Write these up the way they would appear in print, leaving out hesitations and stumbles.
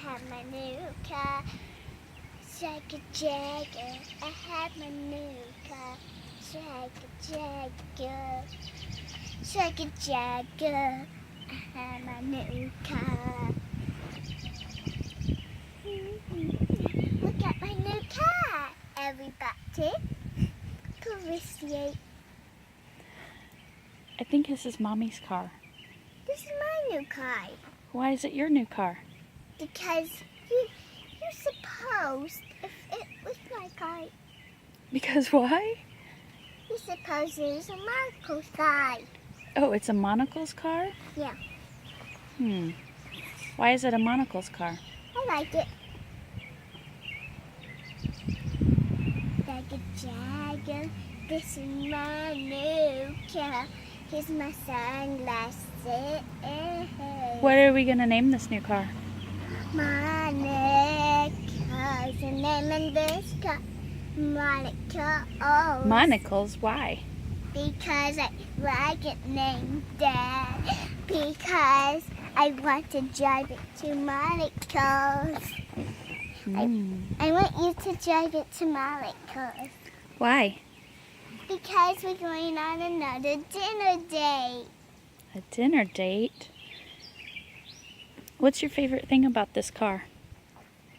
have my new car. Shake a jagger, I have my new car. Shake a jagger, shake a jagger, I have my new car. Look at my new car, everybody. Appreciate. I think this is Mommy's car. This is my new car. Why is it your new car? Because you supposed, if it was my car, Because why? you suppose it was a Marco's car. Oh, it's a Monocle's car? Yeah, Why is it a Monocle's car? I like it. Like a jagger, this is my new car. Here's my sunglasses. What are we going to name this new car? Monica, the name of this car. Monica, oh. Monocle's? Why? Because I like it named Dad. Because I want to drive it to Monica's. I want you to drive it to Monica's. Why? Because we're going on another dinner date. A dinner date? What's your favorite thing about this car?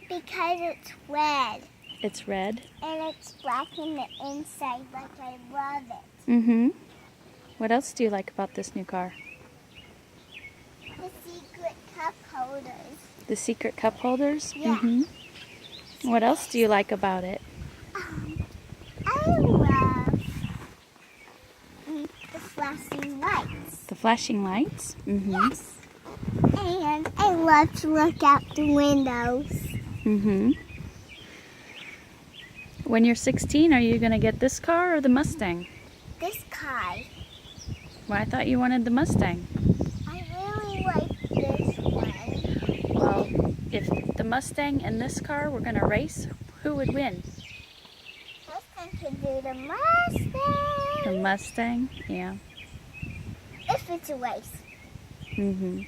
Because it's red. It's red? And it's black in the inside, like I love it. Mm-hmm. What else do you like about this new car? The secret cup holders. The secret cup holders? Yeah. Mm-hmm. What else do you like about it? I love the flashing lights. The flashing lights? Mm-hmm. Yes. And I love to look out the windows. Mm-hmm. When you're 16, are you going to get this car or the Mustang? This car. Well, I thought you wanted the Mustang. I really like this one. Well, if the Mustang and this car were going to race, who would win? This one could do the Mustang. The Mustang? Yeah. If it's a race. Mm-hmm.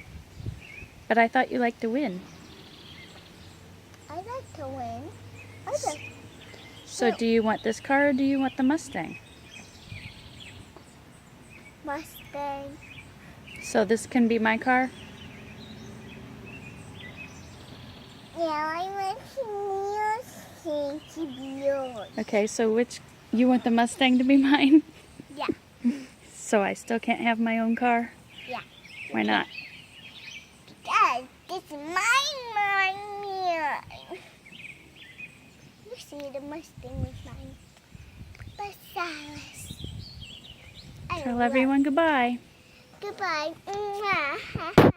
But I thought you liked to win. I like to win. I just So do you want this car or do you want the Mustang? Mustang. So this can be my car? Yeah, I want to be yours. Okay, so you want the Mustang to be mine? Yeah. So I still can't have my own car? Yeah. Why not? Because it's mine. You see, the Mustang was mine. But Silas. Tell everyone goodbye. Goodbye. Mwah.